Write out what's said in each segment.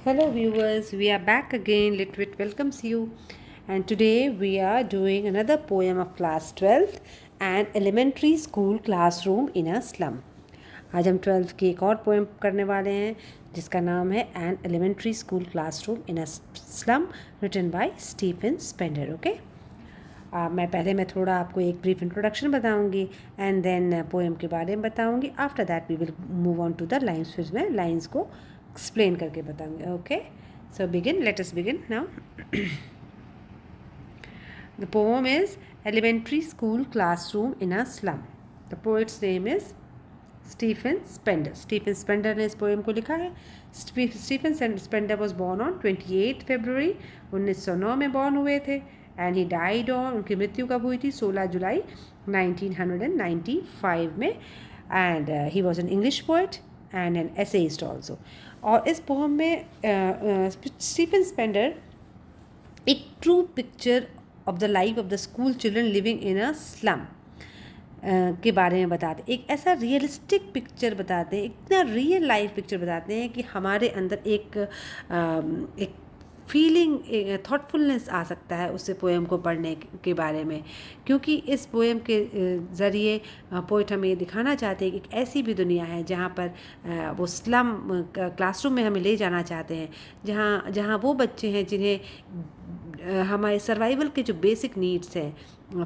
Hello viewers, we are back again. Litwit welcomes you. And today we are doing another poem of class 12th An elementary school classroom in a slum. आज हम 12th की एक और poem करने वाले हैं जिसका नाम है an elementary school classroom in a slum written by Stephen Spender. Okay, मैं थोड़ा आपको एक ब्रीफ इंट्रोडक्शन बताऊंगी एंड देन पोएम के बारे में बताऊंगी. After that we will move on to the lines. फिर मैं लाइन्स को एक्सप्लेन करके बताऊंगी. Okay, so begin. Let us begin now. The poem is Elementary School Classroom in a Slum. The poet's name is Stephen Spender. Stephen Spender ने इस poem को लिखा है. Stephen Spender was born on 28 फरवरी 1909 में born हुए थे and he died on, उनकी मृत्यु कब हुई थी? 16 जुलाई 1995 में. And he was an English poet and an essayist also. और इस पोएम में स्टीफन स्पेंडर एक true picture of the life of the school children living in a slum के बारे में बताते. एक ऐसा रियलिस्टिक पिक्चर बताते हैं, इतना रियल लाइफ पिक्चर बताते हैं कि हमारे अंदर एक फीलिंग, थॉटफुलनेस आ सकता है उससे पोएम को पढ़ने के बारे में. क्योंकि इस पोएम के ज़रिए पोइट हमें दिखाना चाहते हैं कि एक ऐसी भी दुनिया है जहाँ पर वो स्लम क्लासरूम में हमें ले जाना चाहते हैं, जहाँ वो बच्चे हैं जिन्हें हमारे सर्वाइवल के जो बेसिक नीड्स हैं,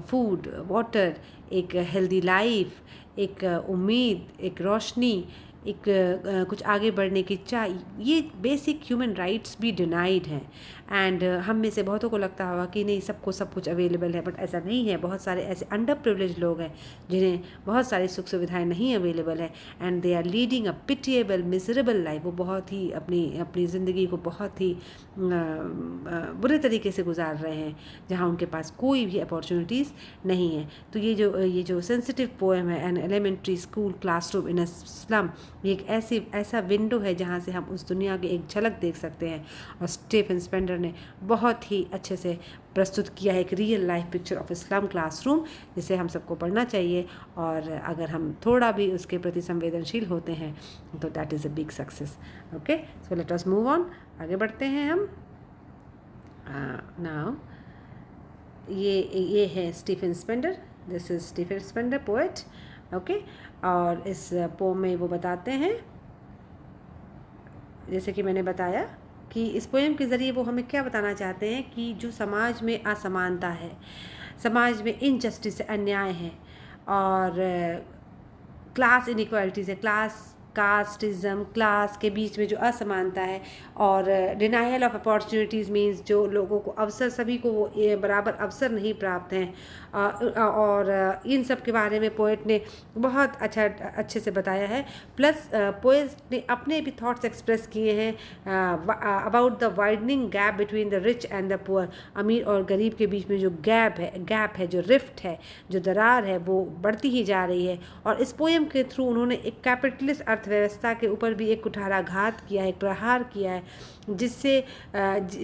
फूड, वाटर, एक हेल्दी लाइफ, एक उम्मीद, एक रोशनी, एक कुछ आगे बढ़ने की चाह, ये बेसिक ह्यूमन राइट्स भी डिनाइड हैं. एंड हम में से बहुतों को लगता होगा कि नहीं, सबको सब कुछ अवेलेबल है, बट ऐसा नहीं है. बहुत सारे ऐसे अंडर प्रिविलेज लोग हैं जिन्हें बहुत सारी सुख सुविधाएं नहीं अवेलेबल है and they are leading a pitiable miserable life. वो बहुत ही अपनी ज़िंदगी को बहुत ही बुरे तरीके से गुजार रहे हैं, जहाँ उनके पास कोई भी अपॉर्चुनिटीज़ नहीं है. तो ये जो सेंसिटिव पोएम है an elementary school classroom in a slum, ये एक ऐसा विंडो है जहाँ से हम उस दुनिया की एक झलक देख सकते हैं. और स्टीफन स्पेंडर ने बहुत ही अच्छे से प्रस्तुत किया है एक real life picture of Islam classroom, जिसे हम सबको पढ़ना चाहिए. और अगर हम थोड़ा भी उसके प्रति संवेदनशील होते हैं तो that is a big success. Okay, so let us move on. आगे बढ़ते हैं हम. नाउ ये है Stephen Spender. This is Stephen Spender poet. Okay, और इस पोम में वो बताते हैं, जैसे कि मैंने बताया कि इस पोएम के ज़रिए वो हमें क्या बताना चाहते हैं कि जो समाज में असमानता है, समाज में इनजस्टिस, अन्याय है, और क्लास इनइक्वालिटीज़ है, कास्टिज़म, क्लास के बीच में जो असमानता है, और डिनाइल ऑफ अपॉर्चुनिटीज़ मीन्स जो लोगों को अवसर, सभी को वो बराबर अवसर नहीं प्राप्त हैं. और इन सब के बारे में पोएट ने बहुत अच्छे से बताया है. प्लस पोएट ने अपने भी थॉट्स एक्सप्रेस किए हैं about the widening gap between the rich and the poor. अमीर और गरीब के बीच में जो गैप है, जो रिफ्ट है, जो दरार है, वो बढ़ती ही जा रही है. और इस पोएम के थ्रू उन्होंने एक कैपिटलिस्ट अर्थव्यवस्था के ऊपर भी एक कुठाराघात किया है, एक प्रहार किया है, जिससे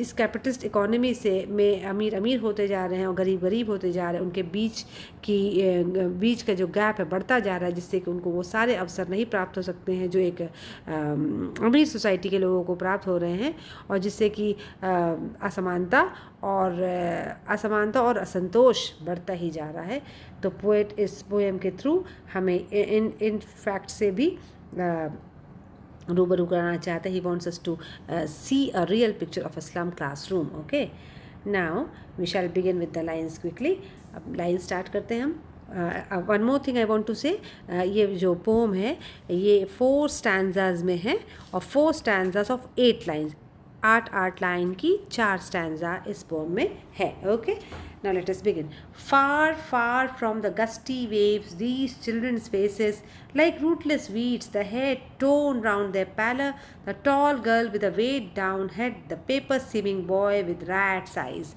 इस कैपिटलिस्ट इकोनॉमी से में अमीर होते जा रहे हैं और गरीब होते जा रहे हैं. उनके बीच का जो गैप है बढ़ता जा रहा है, जिससे कि उनको वो सारे अवसर नहीं प्राप्त हो सकते हैं जो एक अमीर सोसाइटी के लोगों को प्राप्त हो रहे हैं, और जिससे कि असमानता और असंतोष बढ़ता ही जा रहा है. तो पोएट इस पोएम के थ्रू हमें इन फैक्ट से भी रूबरू कराना चाहता है. He wants us to see a real picture of a slum classroom. Okay, now we shall begin with the lines quickly. अब लाइन स्टार्ट करते हैं हम. One more thing I want to say, ये जो पोम है ये 4 stanzas में है और 4 स्टैंजाज ऑफ 8 लाइन्स, 8 लाइन की 4 स्टैंजा इस पोम में है. Okay, now let us begin. Far, far from the gusty waves, these children's faces, like rootless weeds, the hair torn round their pallor, the tall girl with a weighed down head, the paper-seeming boy with rat's eyes.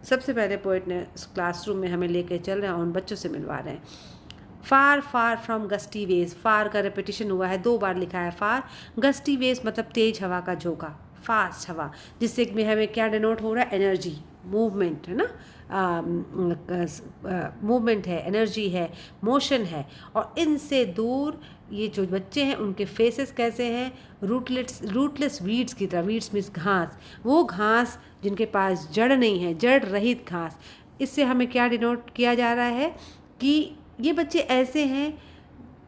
सबसे पहले poet ने classroom में हमें लेके चल रहे हैं और उन बच्चों से मिलवा रहे हैं. फार फार फ्रॉम गस्टी वेज, फार का रिपीटिशन हुआ है, 2 बार लिखा है फार. गस्टी वेज मतलब तेज हवा का झोंका, फास्ट हवा, जिससे में हमें क्या डिनोट हो रहा है? एनर्जी, मूवमेंट है ना, मूवमेंट है, एनर्जी है, मोशन है. और इनसे दूर ये जो बच्चे हैं उनके फेसेस कैसे हैं, रूटलेस वीड्स की तरह। वीड्स मीन्स घास, वो घास जिनके पास जड़ नहीं है, जड़ रहित घास। इससे हमें क्या डिनोट किया जा रहा है कि ये बच्चे ऐसे हैं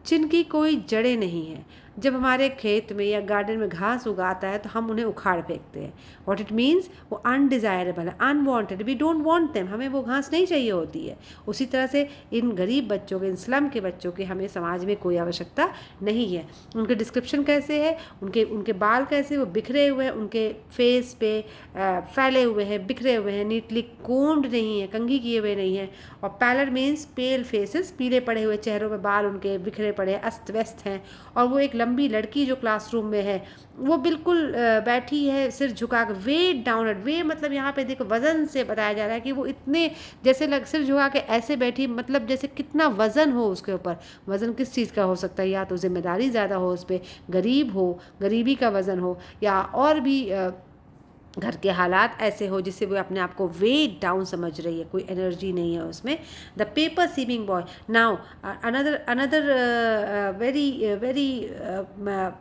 जिनकी कोई जड़ें नहीं हैं। जब हमारे खेत में या गार्डन में घास उगाता है तो हम उन्हें उखाड़ फेंकते हैं। व्हाट इट मीन्स, वो अनडिज़ायरेबल है, unwanted, we don't want them, हमें वो घास नहीं चाहिए होती है। उसी तरह से इन गरीब बच्चों के, इन स्लम के बच्चों के हमें समाज में कोई आवश्यकता नहीं है। उनके डिस्क्रिप्शन कैसे है, उनके उनके बाल कैसे, वो बिखरे हुए हैं, उनके फेस पे फैले हुए हैं, बिखरे हुए हैं, नीटली कोम्ड नहीं है, कंघी किए हुए नहीं है। और पैलर मीन्स पेल फेसेस, पीले पड़े हुए चेहरों में बाल उनके बिखरे पड़े अस्त व्यस्त हैं। और वो एक लंबी लड़की जो क्लासरूम में है, वो बिल्कुल बैठी है सिर झुका कर, वेट डाउनवर्ड। वे मतलब यहाँ पे देखो वज़न से बताया जा रहा है कि वो इतने जैसे सिर झुका के ऐसे बैठी, मतलब जैसे कितना वज़न हो उसके ऊपर। वज़न किस चीज़ का हो सकता है, या तो जिम्मेदारी ज़्यादा हो उस पर, गरीब हो, गरीबी का वज़न हो, या और भी घर के हालात ऐसे हो जिससे वो अपने आप को वेट डाउन समझ रही है, कोई एनर्जी नहीं है उसमें। The paper seeming boy, now another very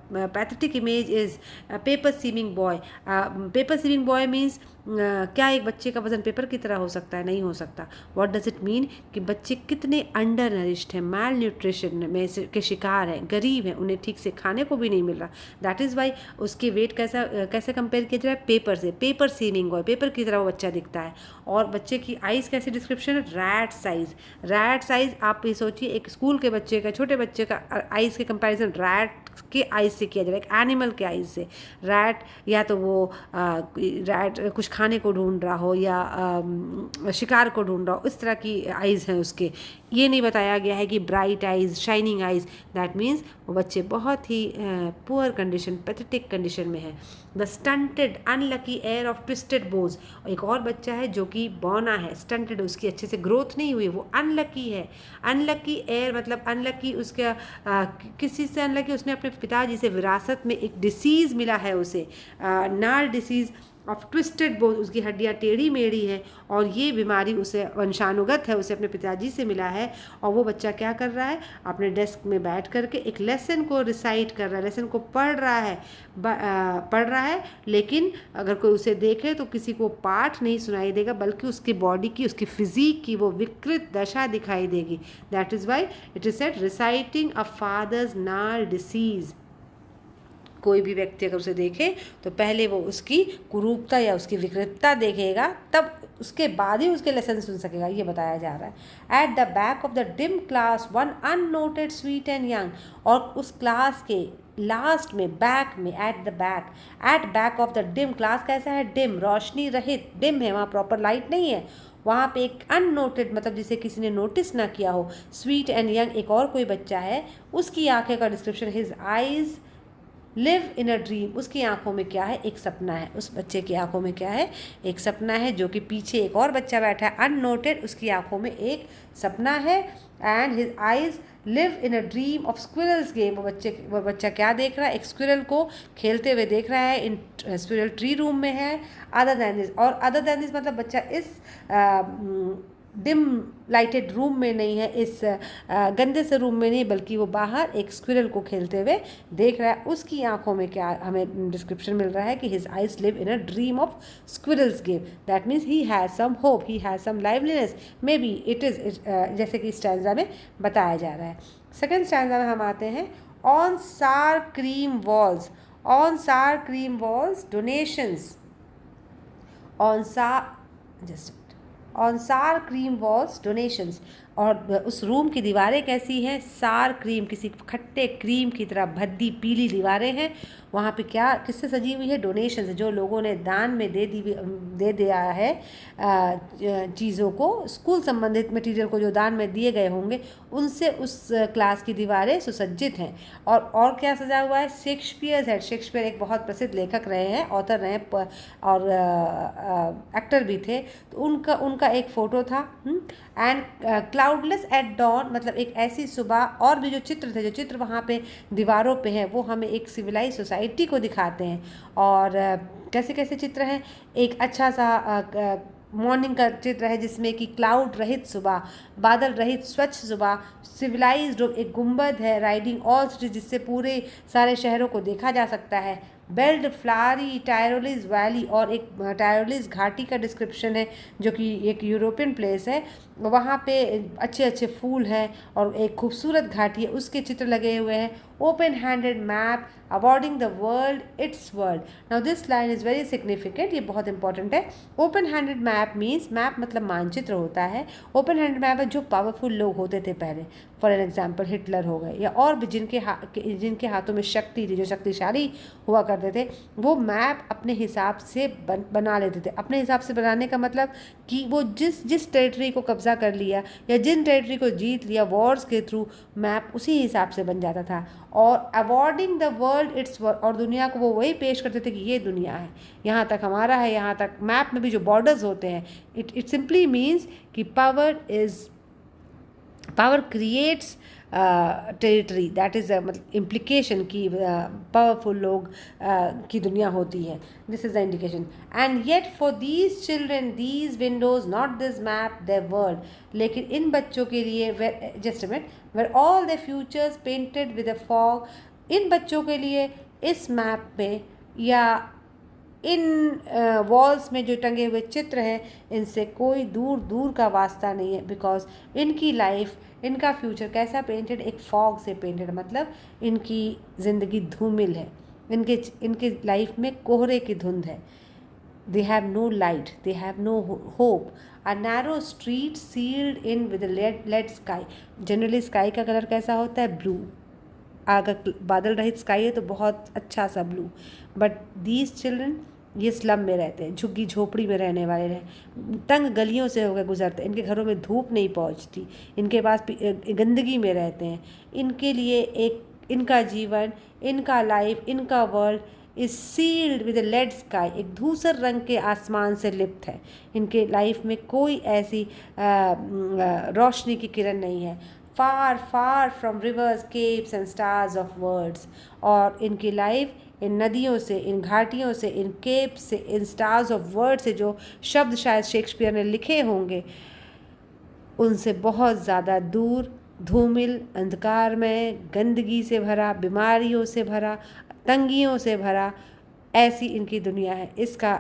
pathetic image is paper seeming boy. Paper seeming boy means क्या एक बच्चे का वज़न पेपर की तरह हो सकता है? नहीं हो सकता। व्हाट डज इट मीन कि बच्चे कितने अंडर नरिश्ड हैं, माल न्यूट्रिशन में के शिकार हैं, गरीब हैं, उन्हें ठीक से खाने को भी नहीं मिल रहा। दैट इज़ वाई उसके वेट कैसे कंपेयर किया जाए पेपर से। पेपर सीविंग बॉय, पेपर की तरह वो बच्चा दिखता है। और बच्चे की आइज़ कैसी डिस्क्रिप्शन है, रैट साइज़। रैट साइज़ आप ये सोचिए, एक स्कूल के बच्चे का, छोटे बच्चे का आइज़ के कंपैरिजन रैट के आइज़ से किया जा रहा है, एक एनिमल के आइज़ से। रैट या तो वो रैट कुछ खाने को ढूंढ रहा हो या शिकार को ढूंढ रहा हो, इस तरह की आइज़ हैं उसके। ये नहीं बताया गया है कि bright eyes, shining eyes. That means वो बच्चे बहुत ही पुअर कंडीशन, पैथेटिक कंडीशन में है। The stunted unlucky heir of twisted bones. एक और बच्चा है जो कि बौना है, स्टंटेड, उसकी अच्छे से ग्रोथ नहीं हुई, वो अनलकी है। अनलकी एयर मतलब अनलकी, उसका किस चीज़ से अनलकी, उसने अपने पिताजी से विरासत में एक डिसीज़ मिला है उसे, नाल डिसीज़ ऑफ ट्विस्टेड बोन, उसकी हड्डियाँ टेढ़ी मेढ़ी हैं और ये बीमारी उसे वंशानुगत है, उसे अपने पिताजी से मिला है। और वो बच्चा क्या कर रहा है, अपने डेस्क में बैठ करके एक लेसन को रिसाइट कर रहा है, लेसन को पढ़ रहा है। लेकिन अगर कोई उसे देखे तो किसी को पाठ नहीं सुनाई देगा, बल्कि उसकी बॉडी की, उसकी फिजिक की वो विकृत दशा दिखाई देगी। That is why it is said reciting a father's gnarled disease. कोई भी व्यक्ति अगर उसे देखे तो पहले वो उसकी कुरूपता या उसकी विकृतता देखेगा, तब उसके बाद ही उसके लेसन सुन सकेगा, ये बताया जा रहा है। At the back of the dim class one unnoted sweet and young. और उस क्लास के लास्ट में, बैक में, at back of the dim, class कैसा है, डिम, रोशनी रहित, डिम है, वहाँ प्रॉपर लाइट नहीं है। वहाँ पे एक अननोटेड मतलब जिसे किसी ने नोटिस ना किया हो, स्वीट एंड यंग, एक और कोई बच्चा है, उसकी आंखें का description, his eyes live in a dream. उसकी आंखों में क्या है, एक सपना है। उस बच्चे की आंखों में क्या है, एक सपना है, जो कि पीछे एक और बच्चा बैठा है अननोटेड, उसकी आंखों में एक सपना है। And his eyes live in a dream of squirrel's game. वो बच्चा क्या देख रहा है, एक स्क्विरल को खेलते हुए देख रहा है, इन स्क्विरल ट्री रूम में है। अदर दैन दिस, और अदर दैन दिस मतलब बच्चा इस डिम लाइटेड रूम में नहीं है, इस गंदे से रूम में नहीं, बल्कि वो बाहर एक स्क्विरल को खेलते हुए देख रहा है। उसकी आंखों में क्या हमें डिस्क्रिप्शन मिल रहा है कि his eyes live in a dream of squirrel's game. That means he has some hope, he has some liveliness, may be it is, जैसे कि स्टैंजा में बताया जा रहा है। सेकेंड स्टैंजा में हम आते हैं, ऑन सार क्रीम वॉल्स। ऑन सार क्रीम वॉल्स डोनेशंस, ऑन सार क्रीम वॉल्स डोनेशंस। और उस रूम की दीवारें कैसी हैं, सार क्रीम, किसी खट्टे क्रीम की तरह भद्दी पीली दीवारें हैं। वहाँ पे क्या, किससे सजी हुई है, डोनेशन से, जो लोगों ने दान में दे दिया है चीज़ों को, स्कूल संबंधित मटेरियल को जो दान में दिए गए होंगे, उनसे उस क्लास की दीवारें सुसज्जित हैं। और क्या सजा हुआ है, शेक्सपियर है। शेक्सपियर एक बहुत प्रसिद्ध लेखक रहे हैं, ऑथर रहे हैं और एक्टर भी थे। तो उनका एक फ़ोटो था। एंड क्लाउडलेस एट डॉन मतलब एक ऐसी सुबह। और भी जो चित्र वहाँ पे दीवारों पे हैं, वो हमें एक सिविलाइज सोसाइटी को दिखाते हैं। और कैसे कैसे चित्र हैं, एक अच्छा सा मॉर्निंग का चित्र है जिसमें कि क्लाउड रहित सुबह, बादल रहित स्वच्छ सुबह, सिविलाइज्ड एक गुंबद है राइडिंग ऑल सिटीज जिससे पूरे सारे शहरों को देखा जा सकता है। बेल्ट फ्लारी टायरोलिस वैली, और एक टायरोलिस घाटी का डिस्क्रिप्शन है जो कि एक यूरोपियन प्लेस है, वहाँ पे अच्छे अच्छे फूल हैं और एक खूबसूरत घाटी है, उसके चित्र लगे हुए हैं। Open handed map awarding the world it's world. Now this line is very significant, ये बहुत इंपॉर्टेंट है। Open handed map means, map मतलब मानचित्र होता है। ओपन हैंडेड मैप है जो पावरफुल लोग होते थे पहले, फॉर एन एग्जाम्पल हिटलर हो गए या और भी जिनके हाथों में शक्ति थी, जो शक्तिशाली हुआ करते थे, वो मैप अपने हिसाब से बना लेते थे। अपने हिसाब से बनाने का मतलब कि वो जिस टेरिटरी को कब्जा कर लिया या जिन टेरिटरी को जीत लिया वॉर्स के थ्रू, मैप उसी हिसाब से बन जाता था। और awarding the world it's world, और दुनिया को वो वही पेश करते थे कि ये दुनिया है, यहाँ तक हमारा है, यहाँ तक। मैप में भी जो बॉर्डर्स होते हैं, इट सिंपली मीन्स कि power creates territory, that is मतलब इम्प्लीकेशन की पावरफुल लोग की दुनिया होती है। This is the indication. And yet for these children these windows not this map their world, लेकिन इन बच्चों के लिए just a minute, where all the futures painted with a fog, इन बच्चों के लिए इस मैप में या इन वॉल्स में जो टंगे हुए चित्र हैं, इनसे कोई दूर दूर का वास्ता नहीं है, बिकॉज इनकी लाइफ, इनका फ्यूचर कैसा पेंटेड, एक फॉग से पेंटेड, मतलब इनकी ज़िंदगी धूमिल है, इनके लाइफ में कोहरे की धुंध है। They have no light, they have no hope, a narrow street sealed in with lead sky. Generally sky का कलर कैसा होता है, ब्लू। अगर बादल रहित स्काई है तो बहुत अच्छा सा ब्लू। बट दीज चिल्ड्रन ये स्लम में रहते हैं, झुग्गी झोपड़ी में रहने वाले हैं, तंग गलियों से होकर गुजरते हैं, इनके घरों में धूप नहीं पहुंचती, इनके पास गंदगी में रहते हैं। इनके लिए इनका जीवन, इनका लाइफ, इनका world is sealed with lead sky, एक धूसर रंग के आसमान से लिप्त है। इनके लाइफ में कोई ऐसी रोशनी की किरण नहीं है। Far far from rivers, capes and stars of words, और इनकी लाइफ इन नदियों से, इन घाटियों से, इन केप्स से, इन स्टार्स ऑफ वर्ड से, जो शब्द शायद शेक्सपियर ने लिखे होंगे, उनसे बहुत ज़्यादा दूर, धूमिल, अंधकार में, गंदगी से भरा, बीमारियों से भरा, तंगियों से भरा, ऐसी इनकी दुनिया है। इसका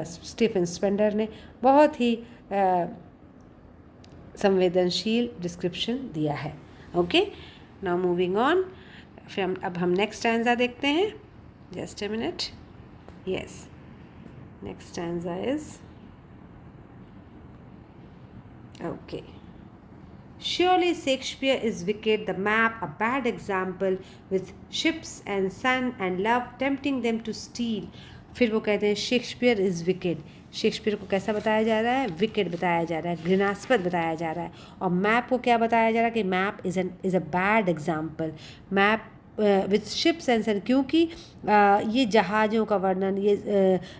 स्टीफन स्पेंडर ने बहुत ही संवेदनशील डिस्क्रिप्शन दिया है। ओके, नाउ मूविंग ऑन, फिर अब हम नेक्स्ट स्टैंजा देखते हैं। Just a minute. Yes, next stanza is okay. Surely Shakespeare is wicked, the map a bad example, with ships and sun and love tempting them to steal. फिर वो कहते हैं Shakespeare is wicked. Shakespeare को कैसा बताया जा रहा है, विकेड बताया जा रहा है, घृणास्पद बताया जा रहा है। और मैप को क्या बताया जा रहा है कि map is a bad example. Map with ships and sun, क्योंकि ये जहाज़ों का वर्णन, ये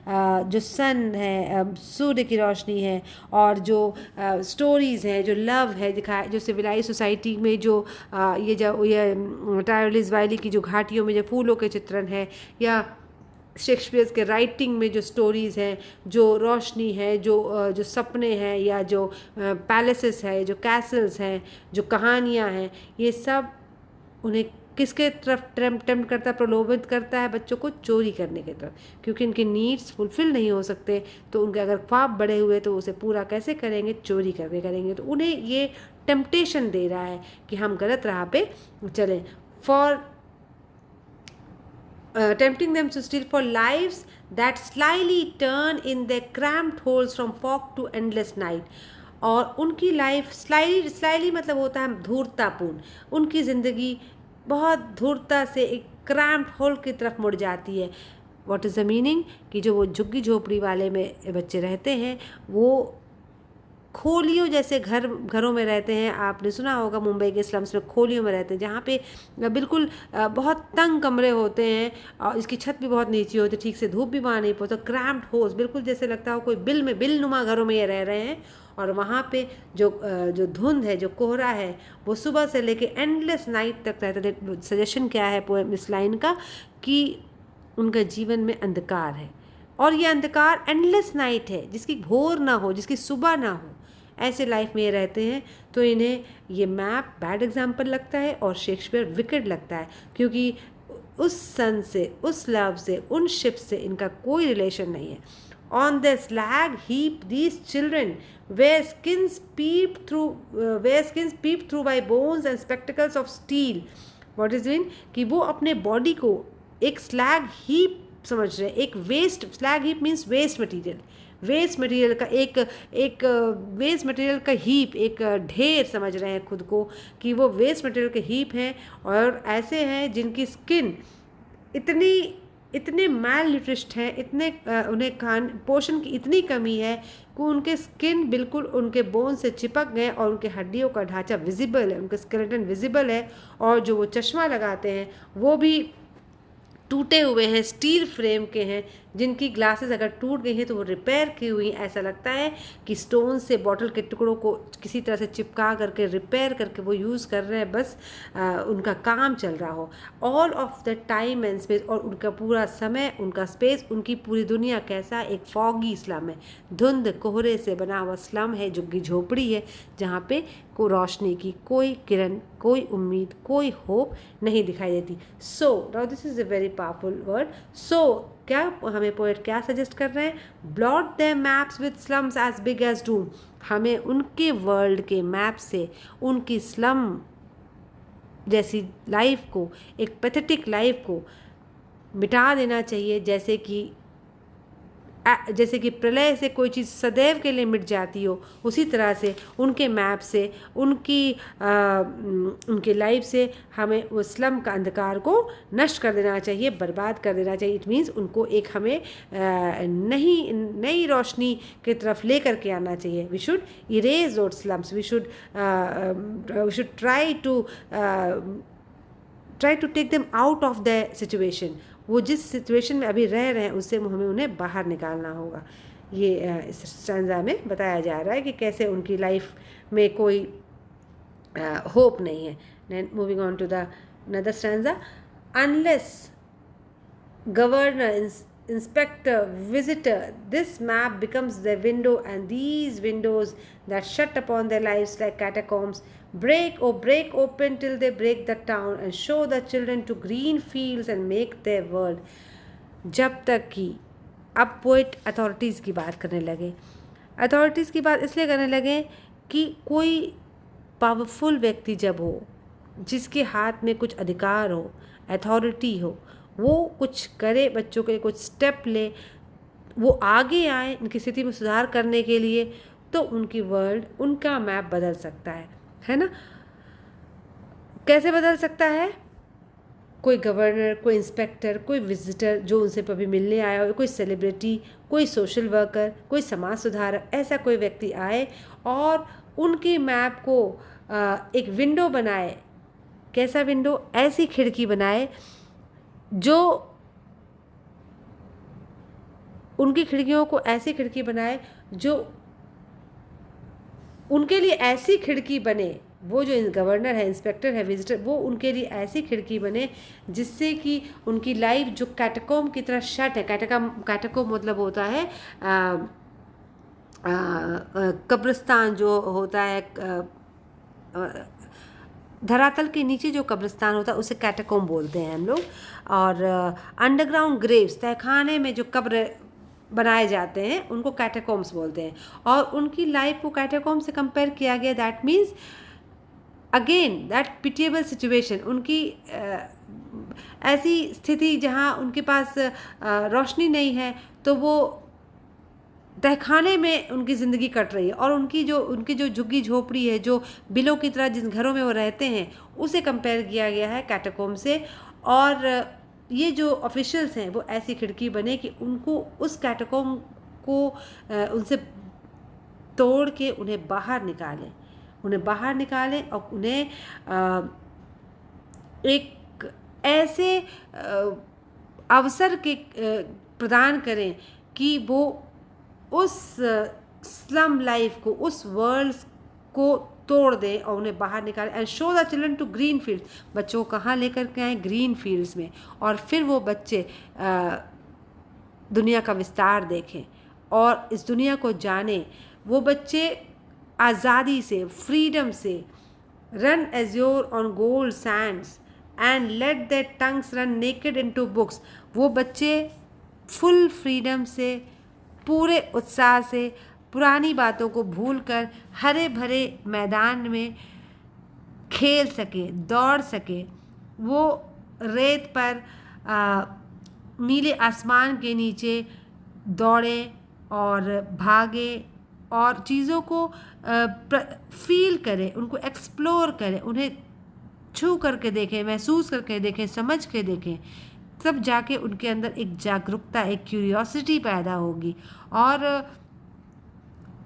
जो सन है, सूर्य की रोशनी है, और जो स्टोरीज़ हैं, जो लव है दिखाया, जो सिविलाइज सोसाइटी में जो ये टायरोलिस वैली की जो घाटियों में जो फूलों के चित्रण है, या शेक्सपियर के राइटिंग में जो स्टोरीज़ हैं, जो रोशनी है, जो सपने हैं, या जो पैलेसेस है, जो कैसल्स हैं, जो कहानियाँ हैं, ये सब उन्हें किसके तरफ टेम्प्ट करता है, प्रलोभित करता है बच्चों को चोरी करने की तरफ, क्योंकि इनके नीड्स फुलफिल नहीं हो सकते। तो उनके अगर ख्वाब बड़े हुए तो उसे पूरा कैसे करेंगे, चोरी करके करेंगे। तो उन्हें ये टेम्पटेशन दे रहा है कि हम गलत राह पे चलें। For tempting them to steal for lives that slyly turn in their cramped holes from fog to endless night. और उनकी लाइफ स्लाइली मतलब होता है धूर्तापूर्ण, उनकी ज़िंदगी बहुत धूर्ता से एक क्रैम्प्ड होल की तरफ मुड़ जाती है। व्हाट इज़ द मीनिंग, कि जो वो झुग्गी झोपड़ी वाले में बच्चे रहते हैं, वो खोलियों जैसे घरों में रहते हैं। आपने सुना होगा मुंबई के स्लम्स में खोलियों में रहते हैं, जहाँ पे बिल्कुल बहुत तंग कमरे होते हैं, और इसकी छत भी बहुत नीची होती है, ठीक से धूप भी वहाँ नहीं पहुँचता, क्रैम्प्ड होल्स, बिल्कुल जैसे लगता हो कोई बिल नुमा घरों में ये रह रहे हैं। और वहाँ पे जो धुंध है, जो कोहरा है, वो सुबह से लेके एंडलेस नाइट तक रहता है। सजेशन क्या है पोएम इस लाइन का, कि उनका जीवन में अंधकार है और ये अंधकार एंडलेस नाइट है, जिसकी भोर ना हो, जिसकी सुबह ना हो, ऐसे लाइफ में ये रहते हैं। तो इन्हें ये मैप बैड एग्जाम्पल लगता है और शेक्सपियर विकेड लगता है, क्योंकि उस सन से, उस लव से, उन शिप से इनका कोई रिलेशन नहीं है। On the slag heap, these children where skins peeped through by bones and spectacles of steel. What is it? कि वो अपने बॉडी को एक स्लैग हीप समझ रहे हैं, एक waste, slag heap means waste material, waste material का एक वेस्ट मटेरियल का हीप, एक ढेर समझ रहे हैं खुद को कि वो वेस्ट मटेरियल के हीप हैं, और ऐसे हैं जिनकी स्किन इतने मैल न्यूट्रिस्ट हैं, इतने उन्हें खान पोषण की इतनी कमी है कि उनके स्किन बिल्कुल उनके बोन से चिपक गए और उनके हड्डियों का ढांचा विजिबल है, उनका स्केलेटन विजिबल है, और जो वो चश्मा लगाते हैं वो भी टूटे हुए हैं, स्टील फ्रेम के हैं, जिनकी ग्लासेस अगर टूट गई हैं तो वो रिपेयर की हुई, ऐसा लगता है कि स्टोन से बॉटल के टुकड़ों को किसी तरह से चिपका करके रिपेयर करके वो यूज़ कर रहे हैं, बस उनका काम चल रहा हो। All of the time and space, और उनका पूरा समय, उनका स्पेस, उनकी पूरी दुनिया कैसा, एक फॉगी स्लम है, धुंध कोहरे से बना हुआ स्लम है, झुग्गी झोपड़ी है, जहाँ पे को रोशनी की कोई किरण, कोई उम्मीद, कोई होप नहीं दिखाई देती। So now this is a very powerful word. So क्या हमें पोएट क्या सजेस्ट कर रहे हैं? Blot the maps with slums as big as doom. हमें उनके वर्ल्ड के मैप से उनकी स्लम जैसी लाइफ को, एक पैथेटिक लाइफ को मिटा देना चाहिए, जैसे कि प्रलय से कोई चीज़ सदैव के लिए मिट जाती हो, उसी तरह से उनके मैप से, उनकी लाइफ से हमें वो स्लम का अंधकार को नष्ट कर देना चाहिए, बर्बाद कर देना चाहिए। इट मीन्स उनको एक हमें नई रोशनी की तरफ लेकर के आना चाहिए। We should erase those slums, we should try to take them out of the situation. वो जिस सिचुएशन में अभी रह रहे हैं उससे हमें उन्हें बाहर निकालना होगा। ये इस स्टैंजा में बताया जा रहा है कि कैसे उनकी लाइफ में कोई होप नहीं है। Then moving on to the another stanza, unless governor, inspector, visitor, this map becomes their window, and these windows that shut upon their lives like catacombs break open till they break the town and show the children to green fields and make their world. जब तक कि अब poet authorities की बात करने लगे, authorities की बात इसलिए करने लगे कि कोई पावरफुल व्यक्ति जब हो, जिसके हाथ में कुछ अधिकार हो, अथॉरिटी हो, वो कुछ करे, बच्चों के कुछ स्टेप ले, वो आगे आए उनकी स्थिति में सुधार करने के लिए, तो उनकी वर्ल्ड, उनका मैप बदल सकता है ना? कैसे बदल सकता है? कोई गवर्नर, कोई इंस्पेक्टर, कोई विजिटर जो उनसे कभी मिलने आया हो, कोई सेलिब्रिटी, कोई सोशल वर्कर, कोई समाज सुधारक, ऐसा कोई व्यक्ति आए और उनके मैप को एक विंडो बनाए। कैसा विंडो? ऐसी खिड़की बनाए जो उनकी खिड़कियों को ऐसी खिड़की बनाए जो उनके लिए ऐसी खिड़की बने, वो जो गवर्नर है, इंस्पेक्टर है, विजिटर, वो उनके लिए ऐसी खिड़की बने जिससे कि उनकी लाइफ जो कैटाकोम्ब की तरह शट है, कैटाकोम्ब मतलब होता है कब्रिस्तान जो होता है, धरातल के नीचे जो कब्रिस्तान होता है उसे कैटाकोम्ब बोलते हैं हम लोग। और अंडरग्राउंड ग्रेव्स, तहखाने में जो कब्र बनाए जाते हैं उनको कैटाकोम्ब्स बोलते हैं। और उनकी लाइफ को कैटाकोम्ब से कंपेयर किया गया। That means again that pitiable situation, उनकी ऐसी स्थिति जहाँ उनके पास रोशनी नहीं है, तो वो तहखाने में उनकी ज़िंदगी कट रही है। और उनकी जो झुग्गी झोपड़ी है, जो बिलों की तरह जिन घरों में वो रहते हैं, उसे कंपेयर किया गया है कैटाकोम्ब से। और ये जो ऑफिशियल्स हैं वो ऐसी खिड़की बने कि उनको उस कैटाकोम्ब को उनसे तोड़ के उन्हें बाहर निकालें और उन्हें एक ऐसे अवसर के प्रदान करें कि वो उस स्लम लाइफ को, उस वर्ल्ड को तोड़ दें और उन्हें बाहर निकालें। And show the children to green fields, बच्चों को कहाँ लेकर के आएँ? ग्रीन फील्ड्स में। और फिर वो बच्चे दुनिया का विस्तार देखें और इस दुनिया को जानें। वो बच्चे आज़ादी से, फ्रीडम से, run azure on gold sands and let their tongues run naked into books. वो बच्चे फुल फ्रीडम से, पूरे उत्साह से, पुरानी बातों को भूलकर हरे भरे मैदान में खेल सके, दौड़ सके। वो रेत पर नीले आसमान के नीचे दौड़े और भागे और चीज़ों को फील करें, उनको एक्सप्लोर करें, उन्हें छू करके देखें, महसूस करके देखें, समझ के देखें। तब जाके उनके अंदर एक जागरूकता, एक क्यूरियोसिटी पैदा होगी और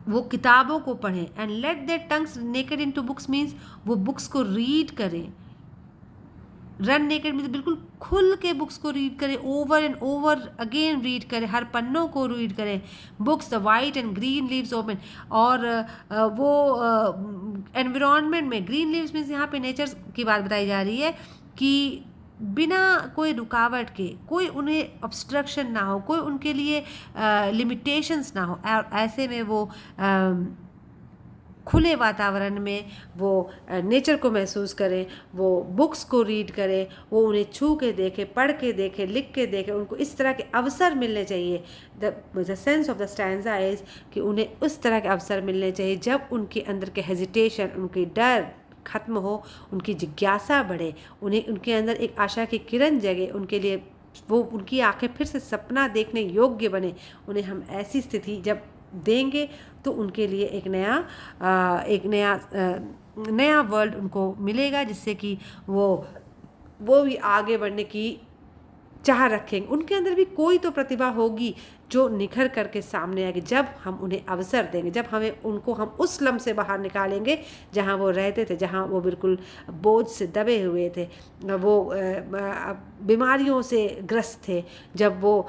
वो किताबों को पढ़ें। And let their tongues naked into books means वो बुक्स को रीड करें। रन नेकेड मीन्स बिल्कुल खुल के बुक्स को रीड करें, over and over again read करें, हर पन्नों को रीड करें। Books the white and green leaves open. और वो एनवायरनमेंट में ग्रीन लीव्स मीन्स यहाँ पे नेचर की बात बताई जा रही है कि बिना कोई रुकावट के, कोई उन्हें ऑब्स्ट्रक्शन ना हो, कोई उनके लिए लिमिटेशंस ना हो, और ऐसे में वो खुले वातावरण में वो नेचर को महसूस करें, वो बुक्स को रीड करें, वो उन्हें छू के देखें, पढ़ के देखें, लिख के देखें। उनको इस तरह के अवसर मिलने चाहिए। The sense of the stanza is कि उन्हें उस तरह के अवसर मिलने चाहिए जब उनके अंदर के हेजिटेशन, उनकी डर ख़त्म हो, उनकी जिज्ञासा बढ़े, उन्हें उनके अंदर एक आशा की किरण जगे, उनके लिए वो उनकी आंखें फिर से सपना देखने योग्य बने। उन्हें हम ऐसी स्थिति जब देंगे तो उनके लिए एक नया वर्ल्ड उनको मिलेगा, जिससे कि वो भी आगे बढ़ने की चाह रखेंगे। उनके अंदर भी कोई तो प्रतिभा होगी जो निखर करके सामने आएगी जब हम उन्हें अवसर देंगे, जब हम उस लम्ब से बाहर निकालेंगे जहाँ वो रहते थे, जहाँ वो बिल्कुल बोझ से दबे हुए थे, वो बीमारियों से ग्रस्त थे, जब वो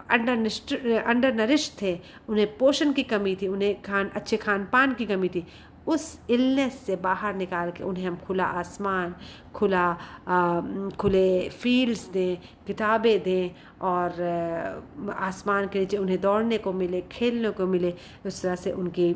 अंडर नरिश थे, उन्हें पोषण की कमी थी, उन्हें अच्छे खान पान की कमी थी। उस इलनेस से बाहर निकाल के उन्हें हम खुला आसमान, खुले फील्ड्स दें, किताबें दें और आसमान के नीचे उन्हें दौड़ने को मिले, खेलने को मिले। उस तरह से उनकी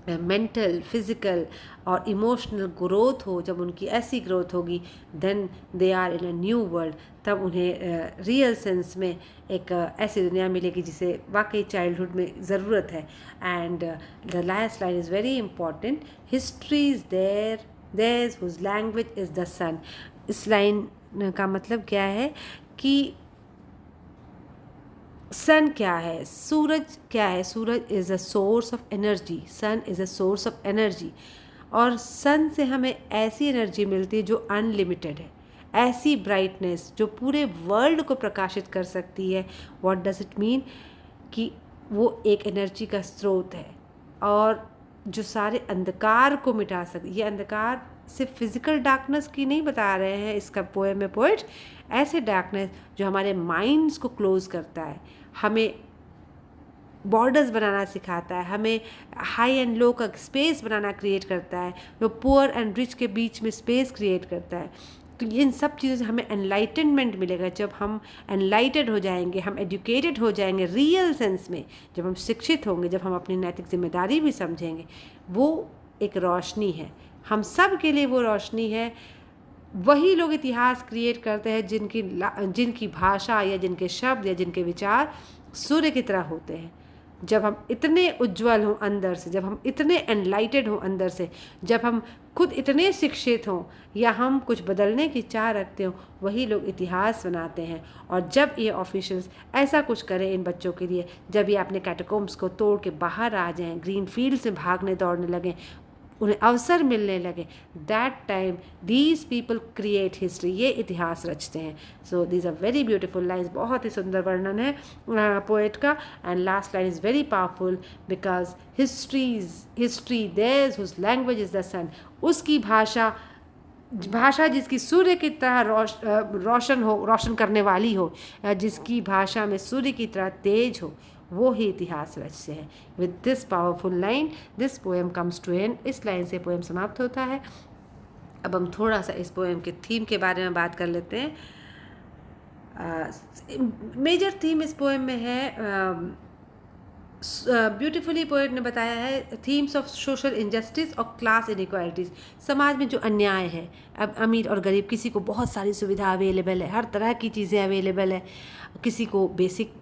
मेंटल, फिज़िकल और इमोशनल ग्रोथ हो। जब उनकी ऐसी ग्रोथ होगी then they are in a new world. तब उन्हें रियल सेंस में एक ऐसी दुनिया मिलेगी जिसे वाकई चाइल्डहुड में ज़रूरत है। And the last line is very important, history is theirs whose language is the sun. इस लाइन का मतलब क्या है कि सन क्या है, सूरज क्या है। सूरज is a source of energy, sun is a source of energy. और सन से हमें ऐसी एनर्जी मिलती है जो अनलिमिटेड है, ऐसी ब्राइटनेस जो पूरे वर्ल्ड को प्रकाशित कर सकती है। व्हाट डज इट मीन कि वो एक एनर्जी का स्रोत है और जो सारे अंधकार को मिटा सकती। ये अंधकार सिर्फ फिजिकल डार्कनेस की नहीं बता रहे हैं इसका पोएम में पोइट, ऐसे डार्कनेस जो हमारे माइंड्स को क्लोज करता है, हमें बॉर्डर्स बनाना सिखाता है, हमें हाई एंड लो का स्पेस बनाना क्रिएट करता है, जो पुअर एंड रिच के बीच में स्पेस क्रिएट करता है। तो इन सब चीज़ों से हमें एनलाइटनमेंट मिलेगा। जब हम एनलाइटेड हो जाएंगे, हम एजुकेटेड हो जाएंगे रियल सेंस में, जब हम शिक्षित होंगे, जब हम अपनी नैतिक जिम्मेदारी भी समझेंगे, वो एक रोशनी है, हम सब के लिए वो रोशनी है। वही लोग इतिहास क्रिएट करते हैं जिनकी भाषा या जिनके शब्द या जिनके विचार सूर्य की तरह होते हैं। जब हम इतने उज्जवल हों अंदर से, जब हम इतने एनलाइटेड हों अंदर से, जब हम खुद इतने शिक्षित हों या हम कुछ बदलने की चाह रखते हों, वही लोग इतिहास बनाते हैं। और जब ये ऑफिशियल्स ऐसा कुछ करें इन बच्चों के लिए, जब ये अपने कैटाकोम्स को तोड़ के बाहर आ जाएं, ग्रीन फील्ड से भागने दौड़ने लगें, उन्हें अवसर मिलने लगे, that time these people create history, ये इतिहास रचते हैं। So these are very beautiful lines, बहुत ही सुंदर वर्णन है पोएट का। And last line is very powerful because history theirs whose language is the sun. उसकी भाषा जिसकी सूर्य की तरह रोशन करने वाली हो, जिसकी भाषा में सूर्य की तरह तेज हो, वो ही इतिहास रचते हैं। With this powerful line this poem comes to end. इस लाइन से पोएम समाप्त होता है। अब हम थोड़ा सा इस पोएम के थीम के बारे में बात कर लेते हैं। मेजर थीम इस पोएम में है, ब्यूटीफुली पोएट ने बताया है, थीम्स ऑफ सोशल इनजस्टिस और क्लास इनइक्वालिटीज़। समाज में जो अन्याय है, अब अमीर और गरीब, किसी को बहुत सारी सुविधा अवेलेबल है, हर तरह की चीज़ें अवेलेबल है, किसी को बेसिक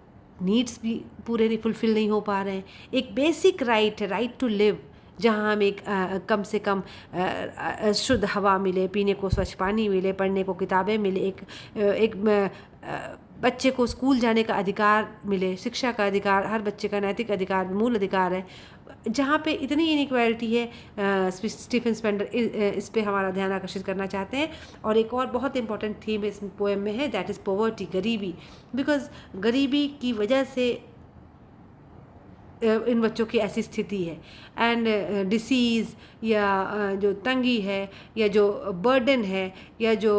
नीड्स भी पूरे नहीं फुलफ़िल नहीं हो पा रहे हैं। एक बेसिक राइट है, राइट टू लिव, जहाँ हम एक कम से कम शुद्ध हवा मिले, पीने को स्वच्छ पानी मिले, पढ़ने को किताबें मिले, एक बच्चे को स्कूल जाने का अधिकार मिले, शिक्षा का अधिकार हर बच्चे का नैतिक अधिकार, मूल अधिकार है। जहाँ पे इतनी इनइक्वालिटी है, स्टीफन स्पेंडर इस पे हमारा ध्यान आकर्षित करना चाहते हैं। और एक और बहुत इंपॉर्टेंट थीम इस पोएम में है, दैट इज़ पॉवर्टी, गरीबी। बिकॉज गरीबी की वजह से इन बच्चों की ऐसी स्थिति है, एंड डिसीज़ या जो तंगी है, या जो बर्डन है, या जो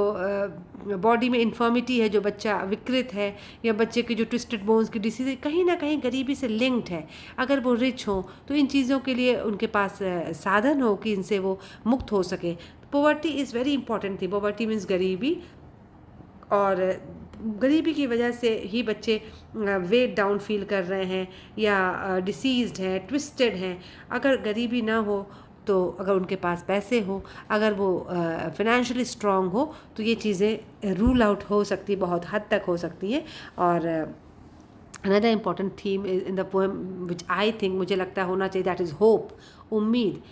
बॉडी में इन्फर्मिटी है, जो बच्चा विकृत है, या बच्चे की जो ट्विस्टेड बोन्स की डिसीज़ है, कहीं ना कहीं गरीबी से लिंक्ड है। अगर वो रिच हो तो इन चीज़ों के लिए उनके पास साधन हो कि इनसे वो मुक्त हो सके। पॉवर्टी इज़ वेरी इंपॉर्टेंट थी। पॉवर्टी मीन्स गरीबी, और गरीबी की वजह से ही बच्चे वेट डाउन फील कर रहे हैं, या डिसीज़्ड हैं, ट्विस्टेड हैं। अगर गरीबी ना हो तो, अगर उनके पास पैसे हो, अगर वो फिनेंशियली स्ट्रांग हो, तो ये चीज़ें रूल आउट हो सकती, बहुत हद तक हो सकती हैं। और another important theme in the poem which I think, मुझे लगता है होना चाहिए, दैट इज़ होप, उम्मीद।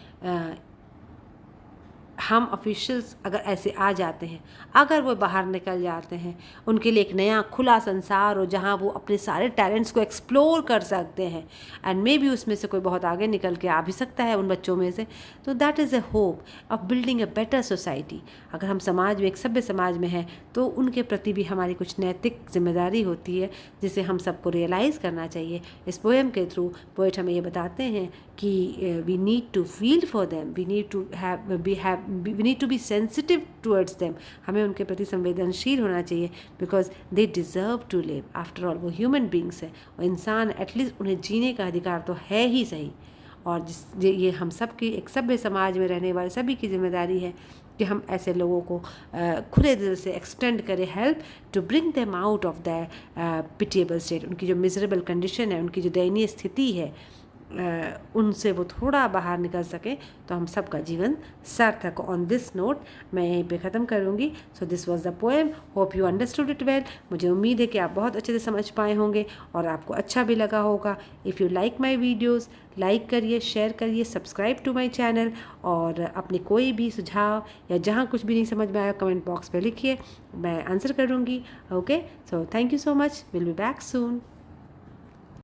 हम ऑफिशियल्स अगर ऐसे आ जाते हैं, अगर वो बाहर निकल जाते हैं, उनके लिए एक नया खुला संसार हो जहाँ वो अपने सारे टैलेंट्स को एक्सप्लोर कर सकते हैं, एंड मे बी उसमें से कोई बहुत आगे निकल के आ भी सकता है उन बच्चों में से, तो that is a hope of building a better society. अगर हम समाज में, एक सभ्य समाज में हैं, तो उनके प्रति भी हमारी कुछ नैतिक जिम्मेदारी होती है, जिसे हम सबको रियलाइज़ करना चाहिए। इस पोएम के थ्रू पोएट हमें ये बताते हैं कि we need to feel for them, we need to be sensitive towards them. हमें उनके प्रति संवेदनशील होना चाहिए, because they deserve to live. After all वो ह्यूमन बींग्स हैं, और इंसान, एटलीस्ट उन्हें जीने का अधिकार तो है ही सही। और ये हम सब की, एक सभ्य समाज में रहने वाले सभी की जिम्मेदारी है कि हम ऐसे लोगों को खुले दिल से एक्सटेंड करें help, to bring them out of the pitiable state. उनकी जो मिजरेबल कंडीशन है, उनकी जो दयनीय स्थिति है, उनसे वो थोड़ा बाहर निकल सके, तो हम सबका जीवन सार्थक। ऑन दिस नोट मैं यहीं पे ख़त्म करूँगी। So this was the poem, hope you understood it well. मुझे उम्मीद है कि आप बहुत अच्छे से समझ पाए होंगे और आपको अच्छा भी लगा होगा। If you like my videos, like करिए, शेयर करिए, सब्सक्राइब टू माई चैनल, और अपने कोई भी सुझाव या जहाँ कुछ भी नहीं समझ में आया, कमेंट बॉक्स पर लिखिए, मैं आंसर करूँगी। Okay, so thank you so much, will be back soon.